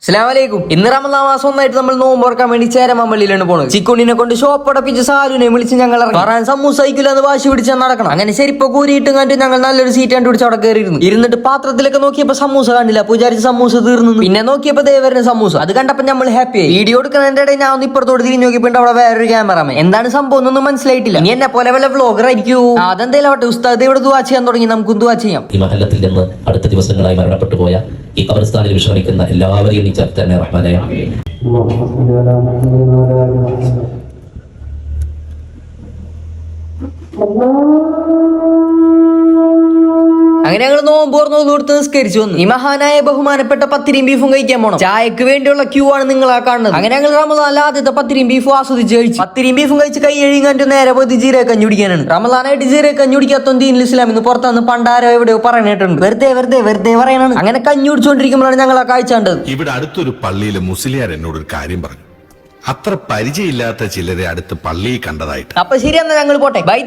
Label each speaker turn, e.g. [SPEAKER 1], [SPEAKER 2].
[SPEAKER 1] അസ്സലാമലൈക്കും. ഇന്ന് റമദാൻ മാസം ഒന്നായിട്ട് നമ്മൾ നോമ്പ് തുറക്കാൻ വേണ്ടി ചേരമമ്പള്ളിയിലാണ് പോണത്. ചിക്കുണിനെ കൊണ്ട് ഷോപ്പ് അടപ്പിച്ച് സാലുനെ വിളിച്ച് ഞങ്ങൾ പറയാൻ സമൂസ എന്ന് വാശി പിടിച്ചാൽ നടക്കണം. അങ്ങനെ ശരിപ്പോ കൂരിയിട്ട് കണ്ട് ഞങ്ങൾ നല്ലൊരു സീറ്റ് കണ്ടുപിടിച്ച് അവിടെ കയറിയിരുന്നു. ഇരുന്നിട്ട് പാത്രത്തിലൊക്കെ നോക്കിയപ്പോ സമൂസ കണ്ടില്ല. പൂജാരിച്ച് സമൂസ തീർന്നു. പിന്നെ നോക്കിയപ്പോ ദേവരുടെ സമൂസ. അത് കണ്ടപ്പോ നമ്മൾ ഹാപ്പി ആയി. വീഡിയോ എടുക്കുന്നതിന്റെ ഇടയിൽ ഞാൻ ഒന്ന് ഇപ്പുറത്തോട് തിരിഞ്ഞു നോക്കിയപ്പോ അവിടെ വേറൊരു ക്യാമറമാൻ. എന്താണ് സംഭവം ഒന്നും മനസ്സിലായിട്ടില്ല. നീ എന്നെ പോലെ വല്ല വ്ലോഗർ ആയിരിക്കൂ. അതെന്തായാലും ആവട്ടെ, ഉസ്താദ് ഇവിടെ ദുആ ചെയ്യാൻ തുടങ്ങി. നമുക്കും ദുആ ചെയ്യാം.
[SPEAKER 2] ഈ മഹല്ലത്തിൽ നിന്ന് അടുത്ത ദിവസങ്ങളായി മരണപ്പെട്ടു പോയ ഈ ഖബർസ്ഥാനിൽ വിശ്രമിക്കുന്ന എല്ലാവരെയും നീ ചേർത്തന്നെ റഹ്മാനെ.
[SPEAKER 1] അങ്ങനെ ഞങ്ങൾ നോമ്പ് തുറന്ന് നിസ്കരിച്ചു വന്നു. ഈ മഹാനായ ബഹുമാനപ്പെട്ട പത്തിരിയും ബീഫും കഴിക്കാൻ പോണം. ചായക്ക് വേണ്ടിയുള്ള ക്യൂ ആണ് നിങ്ങൾ ആ കാണുന്നത്. അങ്ങനെ ഞങ്ങൾ റമദാനിൽ ആദ്യത്തെ പത്തിരിയും ബീഫും ആസ്വദിച്ച് കഴിച്ചു. പത്തിരിയും ബീഫും കഴിച്ച് കൈ എഴുകി നേരെ പോയി ജീരക കഞ്ഞി കുടിക്കാനാണ്. റമദാനായിട്ട് ജീരക കഞ്ഞി കുടിക്കാത്ത ദീനുൽ ഇസ്ലാം ഇന്ന് പുറത്തുനിന്ന് പണ്ടാരോ എവിടെയോ പറയണിട്ടുണ്ട്. വെറുതെ പറയണാണ്. അങ്ങനെ കഞ്ഞി കുടിച്ചുകൊണ്ടിരിക്കുമ്പോഴാണ് ഞങ്ങൾ ആ കാഴ്ച കണ്ടത്.
[SPEAKER 3] ഇവിടെ അടുത്തൊരു പള്ളിയിലെ മുസ്ലിയാർ എന്നോട് ഒരു കാര്യം പറഞ്ഞു. അത്ര പരിചയമില്ലാത്ത ചിലരെ അടുത്ത് പള്ളിയിൽ കണ്ടതായിട്ട്.
[SPEAKER 1] അപ്പൊ ശരി, എന്നാ ഞങ്ങൾ പോട്ടെ. ബൈ.